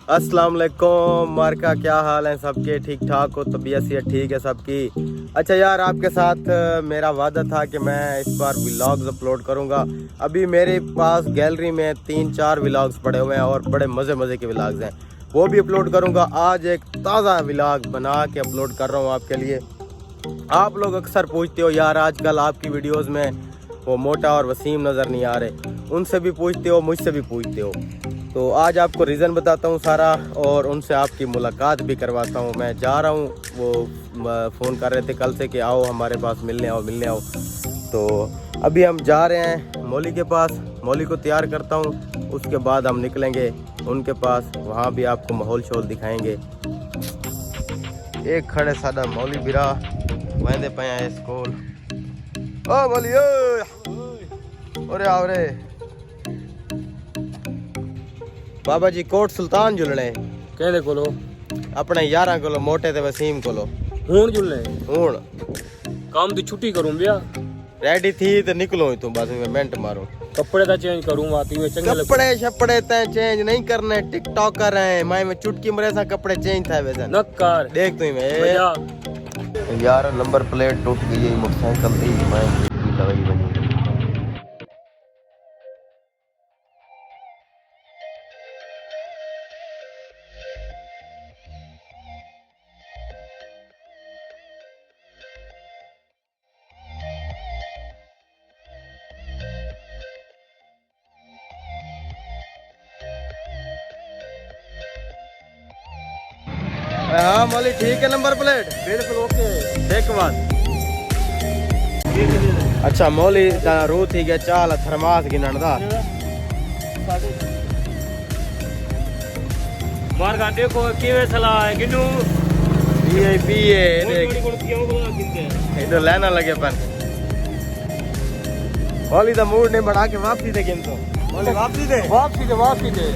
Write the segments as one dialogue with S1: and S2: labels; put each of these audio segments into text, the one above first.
S1: अस्सलाम वालेकुम मार्का, क्या हाल है सबके? ठीक ठाक हो? तबीयत से ठीक है सबकी? अच्छा यार, आपके साथ मेरा वादा था कि मैं इस बार व्लॉग्स अपलोड करूंगा। अभी मेरे पास गैलरी में 3-4 व्लॉग्स पड़े हुए हैं और बड़े मज़े मज़े के व्लॉग्स हैं, वो भी अपलोड करूंगा। आज एक ताज़ा व्लॉग बना के अपलोड कर रहा हूँ आपके लिए। आप लोग अक्सर पूछते हो यार, आजकल आपकी वीडियोस में वो मोटा और वसीम नज़र नहीं आ रहे। उनसे भी पूछते हो, मुझसे भी पूछते हो, तो आज आपको रीज़न बताता हूँ सारा और उनसे आपकी मुलाकात भी करवाता हूँ। मैं जा रहा हूँ, वो फ़ोन कर रहे थे कल से कि आओ हमारे पास मिलने आओ। तो अभी हम जा रहे हैं मौली के पास। मौली को तैयार करता हूँ, उसके बाद हम निकलेंगे उनके पास। वहाँ भी आपको माहौल शोल दिखाएंगे। एक खड़े सादा मौली बिरा वहदे पे है स्कूल। ओ मौली ओरे आओ रे बाबा जी, कोट सुल्तान जुलने
S2: कहदे कोलो
S1: अपने यारा कोलो, मोटे ते वसीम कोलो।
S2: हूं जुलने
S1: हूं
S2: काम दी छुट्टी करूं बिया
S1: रेडी थी ते निकलो तू, बस मैं मिनट मारूं।
S2: कपड़े दा चेंज करूंगा ती में चंगे
S1: कपड़े शपड़े ते चेंज नहीं करने, टिकटॉकर है मैं चुटकी मरे सा कपड़े चेंज था वैसे
S2: न कर
S1: देख तू मैं यार, नंबर प्लेट टूट गई है मोटरसाइकिल दी, मैं लगाई बनी। हाँ मौली ठीक है, नंबर प्लेट
S2: बिल्कुल ओके
S1: देख बात। अच्छा मौली रू थी गया चाल थरमास गिनण दा।
S2: मार गा देखो किवे सलाह है गिनू
S1: वीआईपी है देख,
S2: क्यों बोला गिनते
S1: इधर लेना लगे पर मौली दा मूड नहीं बढ़ा के वापसी दे गिन तो। मौली वापसी दे।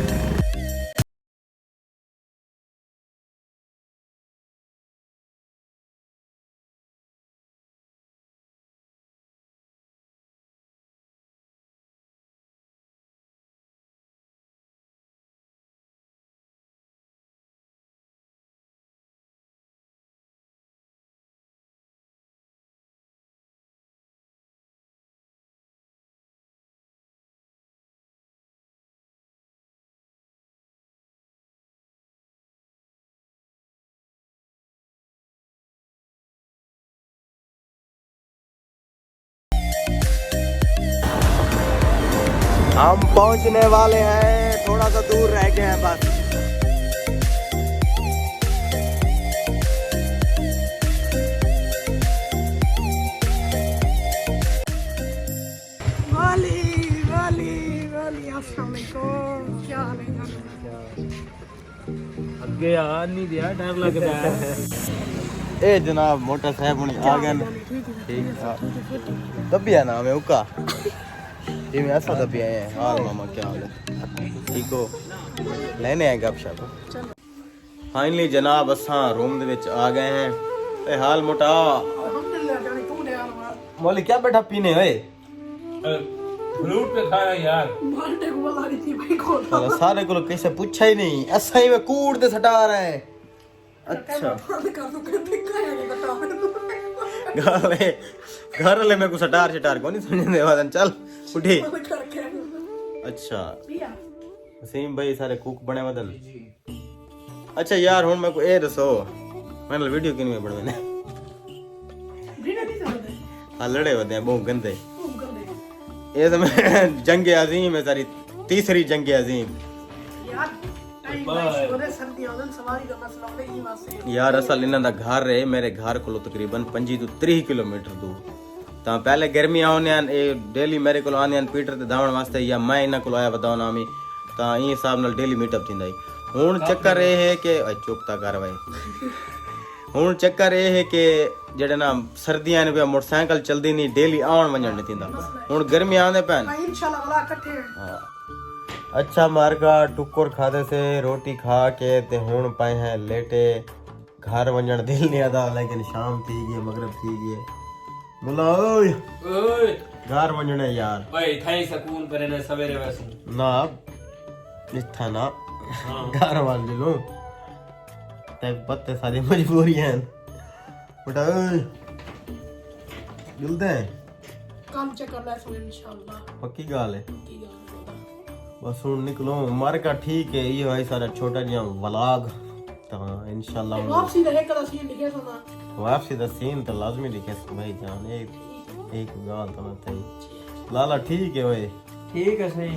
S1: हम पहुंचने वाले हैं, थोड़ा सा दूर रह गए हैं बस।
S3: क्या हाल है?
S2: अगे यार नहीं दिया टाइम लगता है
S1: ए जनाब मोटा साहब हुनी आ गए न। ठीक है, दबिया नाम है उका ये में ऐसा दबिया है। हाल मामा क्या हाल है? ठीक हो? लेने आए गपशप। फाइनली जनाब असा रूम दे विच आ गए हैं। ए हाल मोटा मौली क्या बैठा पीने ओए?
S2: फ्रूट पे खाया यार
S3: माल्टे को बुला रही थी भाई को।
S1: साला सारे को किसे पूछा ही नहीं, ऐसा ही में कूड़ दे सटा रहे हैं। अच्छा घर वाले में को सटार को नहीं समझने वाला। चल उठी। अच्छा वसीम भाई सारे कुक बने बदल। अच्छा यार हुन मैं को ए दसो, मैंने वीडियो किन में बनवाने हां लड़े होते हैं बहुत गंदे। ये तो मैं जंग अजीम है सारी, तीसरी जंग अजीम यार। असल इन्हां दा घर है मेरे घर को तकरीबन 25 तो 30 किलोमीटर दूर। तो पहले गर्मियां होने डेली मेरे को आने पीटर ते धावण वास्ते, या मैं इन्हां को आया बताओ मी तो ई हिसाब नाल डेली मीटअप थींदा ही। हुण चक्कर ये है कि चुपता करवाई। हुण चक्कर ये है कि जेड़े ना सर्दियां ने मोटरसाइकिल चलदी नहीं, डेली आवन वंजन नहीं थींदा। हुण गर्मियां आंदे पैन
S3: इंशाल्लाह वाला इकट्ठे।
S1: हां अच्छा मार्का टुकुर खादे से रोटी खा के ते हुण पाए हैं लेटे। घर वंजन दिल नहीं आता, लेकिन शाम थी गई, मगरिब थी गई। मुला ओए घर वंजने यार
S2: भाई थाई सुकून करे ना सवेरे वैसे
S1: ना निथा ना घर वाले लो ते पत्ते सारी मजबूरी हैं बेटा मिलते हैं
S3: काम चेक कर ले इंशाल्लाह
S1: पक्की गाल है
S3: की गल है
S1: बस हुन निकलो मार का ठीक है ये भाई सारा छोटा जिहा व्लॉग तो इंशाल्लाह
S3: वापसी दे कदा सीन लिखे सुना
S1: वापसी दा सीन तो लाजमी दिखे भाई जान एक गाल तो ना थई लाला ठीक है भाई
S2: ठीक है सही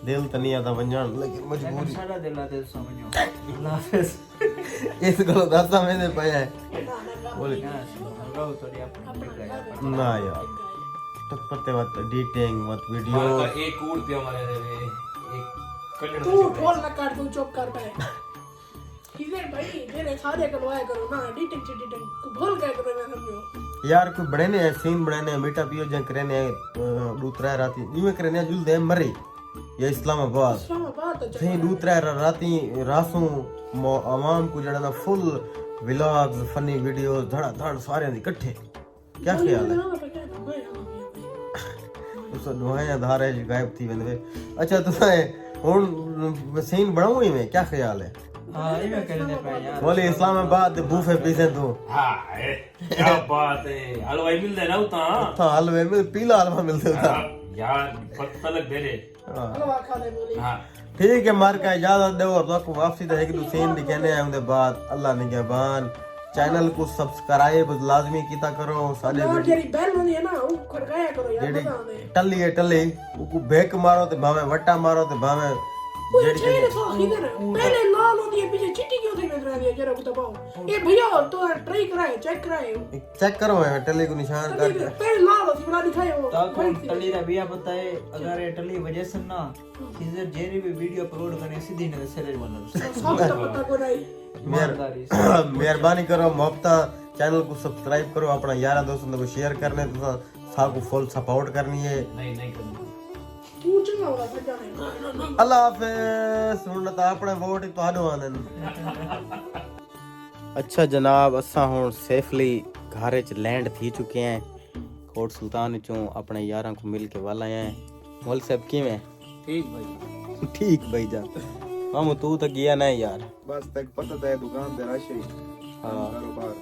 S1: दिल तो नहीं आता वंजन लेकिन मजबूरी
S2: सारा दिल आते समझो अल्लाह हाफिज
S1: इस गलो दासा मैंने पाया है बोले
S2: लगाओ थोड़ी अपनी
S1: ना यार टपते मत एडिटिंग मत वीडियो
S2: एक कूड़ पे हमारे रे एक कल्लड़
S3: तू बोल ना कर तू चुप कर पे किधर भाई मेरे सारे करवाया करो ना एडिटिंग तू भूल गया करो मैं समझो
S1: यार कोई बड़े ने सीन बड़े ने मीठा पियो जं करे ने दूसरा राती इवे करे ने जुल दे मरे ये इस्लामाबाद
S3: इस्लामाबाद तो
S1: सही दूसरा राती रासों आवाम को जड़ा ना फुल व्लॉग्स फनी वीडियोस धड़ा धड़ सारे इकट्ठे क्या ख्याल है उस दुआएं धारे गायब थी वेंदे अच्छा तुसे हुन सीन बनाऊं ही में क्या ख्याल है
S2: हां ये करने पे यार
S1: बोले इस्लामाबाद दे बूफे पीसे तू
S2: हां क्या बात है हलवाई मिलदे ना उता
S1: था हलवे में पीला हलवा मिलता था
S2: यार पता लग दे रे
S3: हलवा खा ले बोली
S2: हां
S1: ठीक है मार का इजाजत दो और आपको वापसी तो एक दो सीन दिखाने आए उनके बाद अल्लाह निगहबान चैनल को सब्सक्राइब लाजमी किया करो सारे
S3: यार तेरी बेल होनी है ना वो खड़काया करो यार
S1: जेडी
S3: बता दे
S1: टल्ली है टल्ली को बेक मारो ते भावे वट्टा मारो ते भावे
S3: वो छेड़ तो इधर पहले लाल होती है पीछे चिट्टी क्यों थी नजर आ रही है जरा को दबाओ ये भैया तो ट्राई कराए चेक कराए
S1: चेक करो है टल्ली को निशान कर
S3: पहले लाल होती बड़ा दिखाए वो
S2: ताको टली रा बिया पता है अगर ये टली वजह से ना इधर जेरी भी वीडियो अपलोड करने सीधी ने सरे बनल
S3: सब तो पता को नहीं
S2: ईमानदारी
S1: मेहरबानी करो मोहब्बता चैनल को सब्सक्राइब करो अपना यारा दोस्तों को शेयर करने तो साको फुल सपोर्ट करनी है
S2: नहीं करनी
S3: तू चंगा होगा सजा नहीं
S1: अल्लाह हाफिज सुनता अपने वोट ही तो आने अच्छा जनाब असा हुन सेफली घर च लैंड थी चुके हैं कोट सुल्तान चों अपने यारां को मिल के वाला आए हैं मोल साहब किवें
S2: ठीक भाई
S1: ठीक भाई जान हम तू तो गया नहीं यार
S4: बस तक पता है दुकान ते रश है
S1: हाँ
S4: कारोबार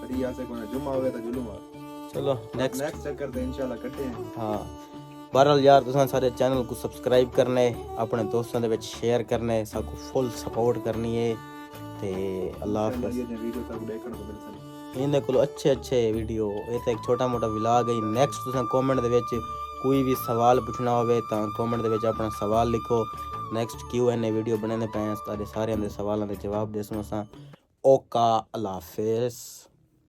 S4: बढ़िया से कोने जुम्मा होवे तो जुलूम
S1: चलो नेक्स्ट
S4: नेक्स्ट चक्कर ते इंशाल्लाह कट्टे हैं
S1: हाँ बहरहाल यार तुसां सारे चैनल को सब्सक्राइब करने अपने दोस्तों दे विच शेयर करने साको फुल सपोर्ट करनी है ते अल्लाह हाफिज
S4: ये वीडियो तक देखण को मिल सन
S1: इन्हें को अच्छे वीडियो ये तो एक छोटा मोटा व्लॉग है नेक्स्ट तुसां कमेंट दे विच कोई भी सवाल पूछना होवे तां कमेंट दे विच अपना सवाल लिखो नेक्स्ट Q&A वीडियो बनाने पे सारे दे सवालों के जवाब देसो असां ओका अल्लाह हाफिज।